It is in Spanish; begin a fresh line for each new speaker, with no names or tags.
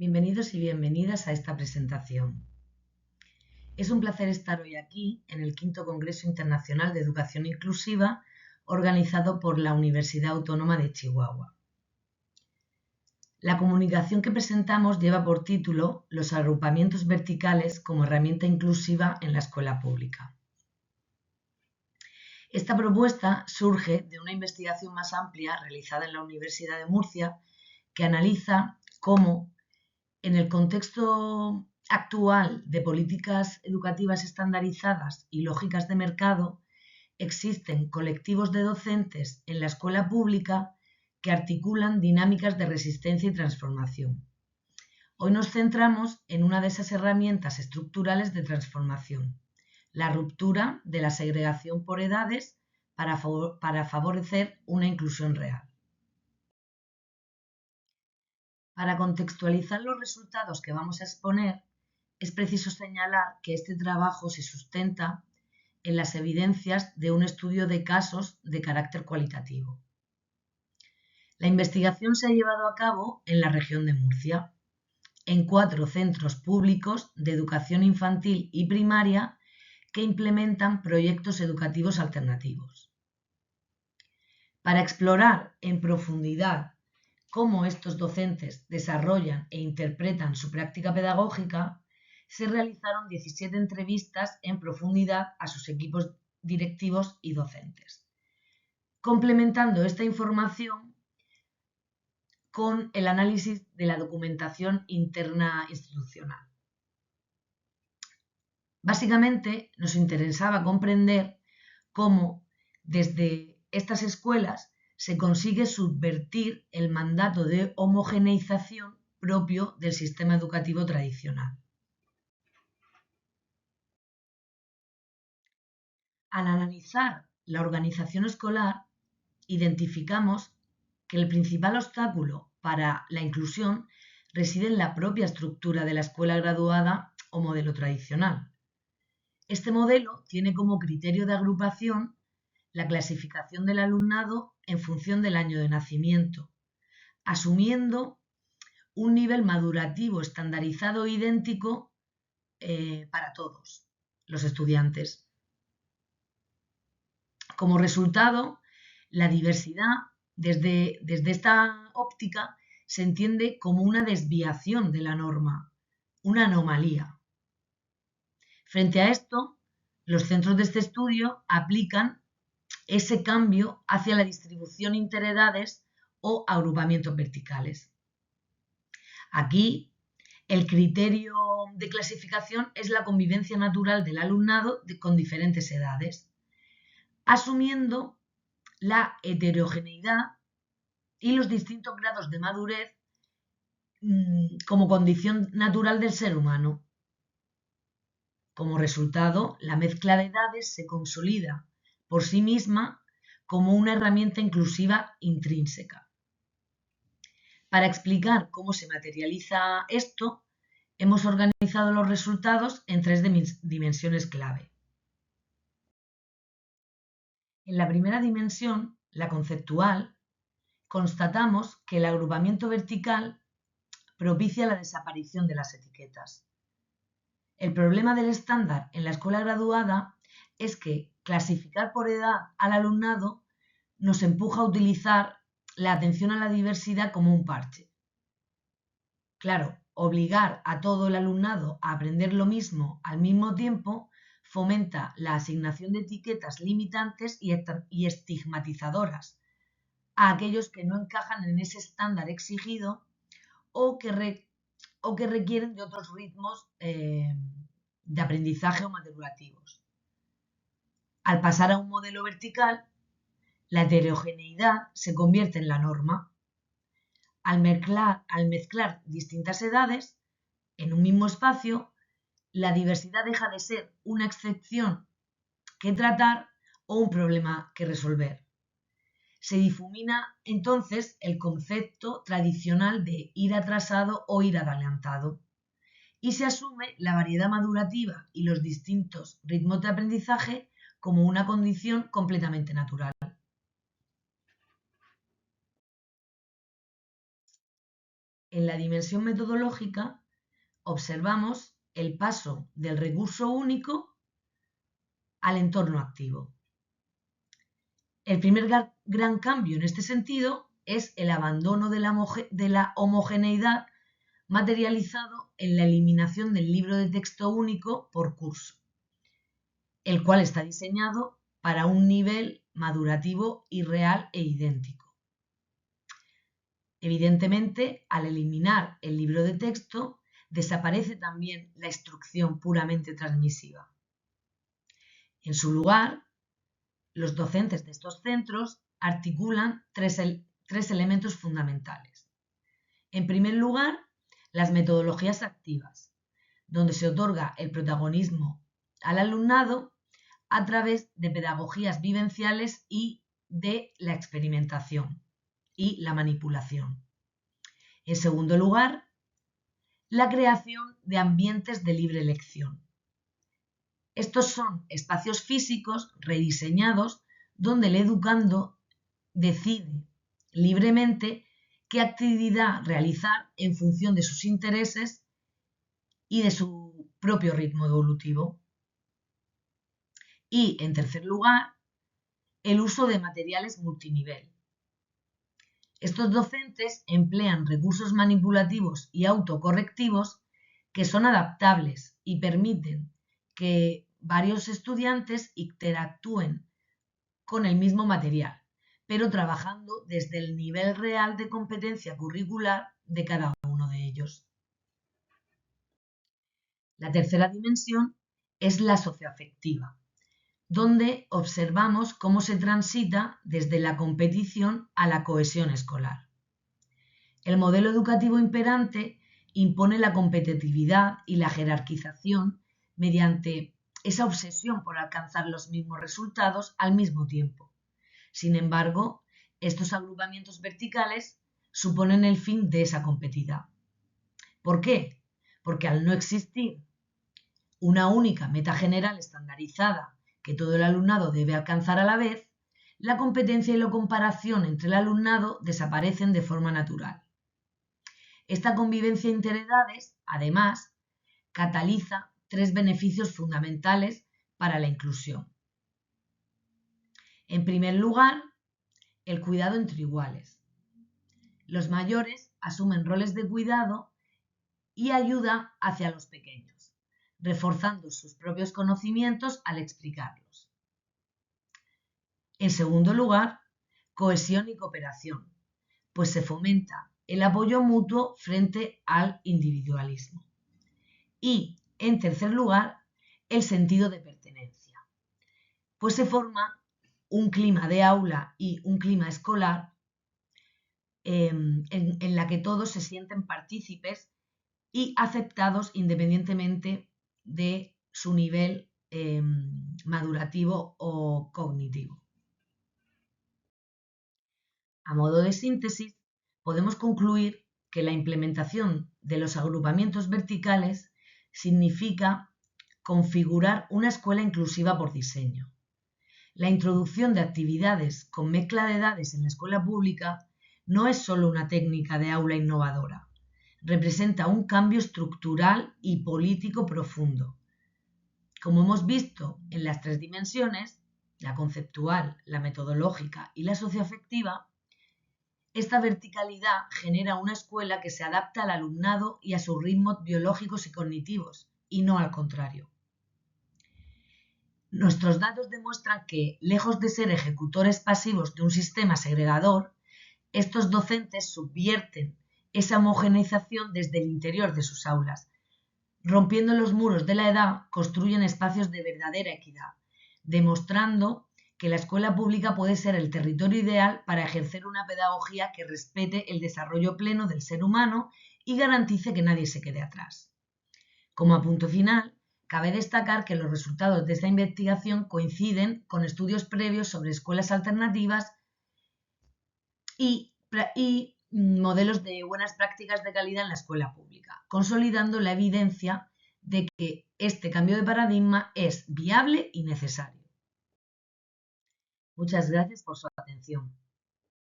Bienvenidos y bienvenidas a esta presentación. Es un placer estar hoy aquí en el V Congreso Internacional de Educación Inclusiva organizado por la Universidad Autónoma de Chihuahua. La comunicación que presentamos lleva por título Los agrupamientos verticales como herramienta inclusiva en la escuela pública. Esta propuesta surge de una investigación más amplia realizada en la Universidad de Murcia que analiza cómo en el contexto actual de políticas educativas estandarizadas y lógicas de mercado, existen colectivos de docentes en la escuela pública que articulan dinámicas de resistencia y transformación. Hoy nos centramos en una de esas herramientas estructurales de transformación, la ruptura de la segregación por edades para favorecer una inclusión real. Para contextualizar los resultados que vamos a exponer, es preciso señalar que este trabajo se sustenta en las evidencias de un estudio de casos de carácter cualitativo. La investigación se ha llevado a cabo en la región de Murcia, en 4 centros públicos de educación infantil y primaria que implementan proyectos educativos alternativos. Para explorar en profundidad cómo estos docentes desarrollan e interpretan su práctica pedagógica, se realizaron 17 entrevistas en profundidad a sus equipos directivos y docentes, complementando esta información con el análisis de la documentación interna institucional. Básicamente, nos interesaba comprender cómo desde estas escuelas se consigue subvertir el mandato de homogeneización propio del sistema educativo tradicional. Al analizar la organización escolar, identificamos que el principal obstáculo para la inclusión reside en la propia estructura de la escuela graduada o modelo tradicional. Este modelo tiene como criterio de agrupación la clasificación del alumnado en función del año de nacimiento, asumiendo un nivel madurativo estandarizado e idéntico para todos los estudiantes. Como resultado, la diversidad desde esta óptica se entiende como una desviación de la norma, una anomalía. Frente a esto, los centros de este estudio aplican ese cambio hacia la distribución interedades o agrupamientos verticales. Aquí, el criterio de clasificación es la convivencia natural del alumnado con diferentes edades, asumiendo la heterogeneidad y los distintos grados de madurez como condición natural del ser humano. Como resultado, la mezcla de edades se consolida por sí misma como una herramienta inclusiva intrínseca. Para explicar cómo se materializa esto, hemos organizado los resultados en 3 dimensiones clave. En la primera dimensión, la conceptual, constatamos que el agrupamiento vertical propicia la desaparición de las etiquetas. El problema del estándar en la escuela graduada es que clasificar por edad al alumnado nos empuja a utilizar la atención a la diversidad como un parche. Claro, obligar a todo el alumnado a aprender lo mismo al mismo tiempo fomenta la asignación de etiquetas limitantes y estigmatizadoras a aquellos que no encajan en ese estándar exigido o que requieren de otros ritmos de aprendizaje o madurativos. Al pasar a un modelo vertical, la heterogeneidad se convierte en la norma. Al mezclar distintas edades en un mismo espacio, la diversidad deja de ser una excepción que tratar o un problema que resolver. Se difumina entonces el concepto tradicional de ir atrasado o ir adelantado y se asume la variedad madurativa y los distintos ritmos de aprendizaje como una condición completamente natural. En la dimensión metodológica observamos el paso del recurso único al entorno activo. El primer gran cambio en este sentido es el abandono de la homogeneidad materializado en la eliminación del libro de texto único por curso, el cual está diseñado para un nivel madurativo irreal e idéntico. Evidentemente, al eliminar el libro de texto, desaparece también la instrucción puramente transmisiva. En su lugar, los docentes de estos centros articulan tres elementos fundamentales. En primer lugar, las metodologías activas, donde se otorga el protagonismo al alumnado a través de pedagogías vivenciales y de la experimentación y la manipulación. En segundo lugar, la creación de ambientes de libre elección. Estos son espacios físicos rediseñados donde el educando decide libremente qué actividad realizar en función de sus intereses y de su propio ritmo evolutivo. Y, en tercer lugar, el uso de materiales multinivel. Estos docentes emplean recursos manipulativos y autocorrectivos que son adaptables y permiten que varios estudiantes interactúen con el mismo material, pero trabajando desde el nivel real de competencia curricular de cada uno de ellos. La tercera dimensión es la socioafectiva, donde observamos cómo se transita desde la competición a la cohesión escolar. El modelo educativo imperante impone la competitividad y la jerarquización mediante esa obsesión por alcanzar los mismos resultados al mismo tiempo. Sin embargo, estos agrupamientos verticales suponen el fin de esa competitividad. ¿Por qué? Porque al no existir una única meta general estandarizada que todo el alumnado debe alcanzar a la vez, la competencia y la comparación entre el alumnado desaparecen de forma natural. Esta convivencia interedades, además, cataliza tres beneficios fundamentales para la inclusión. En primer lugar, el cuidado entre iguales. Los mayores asumen roles de cuidado y ayuda hacia los pequeños, reforzando sus propios conocimientos al explicarlos. En segundo lugar, cohesión y cooperación, pues se fomenta el apoyo mutuo frente al individualismo. Y, en tercer lugar, el sentido de pertenencia, pues se forma un clima de aula y un clima escolar en la que todos se sienten partícipes y aceptados independientemente de su nivel madurativo o cognitivo. A modo de síntesis, podemos concluir que la implementación de los agrupamientos verticales significa configurar una escuela inclusiva por diseño. La introducción de actividades con mezcla de edades en la escuela pública no es solo una técnica de aula innovadora, representa un cambio estructural y político profundo. Como hemos visto en las tres dimensiones, la conceptual, la metodológica y la socioafectiva, esta verticalidad genera una escuela que se adapta al alumnado y a sus ritmos biológicos y cognitivos, y no al contrario. Nuestros datos demuestran que, lejos de ser ejecutores pasivos de un sistema segregador, estos docentes subvierten esa homogeneización desde el interior de sus aulas. Rompiendo los muros de la edad, construyen espacios de verdadera equidad, demostrando que la escuela pública puede ser el territorio ideal para ejercer una pedagogía que respete el desarrollo pleno del ser humano y garantice que nadie se quede atrás. Como punto final, cabe destacar que los resultados de esta investigación coinciden con estudios previos sobre escuelas alternativas y modelos de buenas prácticas de calidad en la escuela pública, consolidando la evidencia de que este cambio de paradigma es viable y necesario. Muchas gracias por su atención.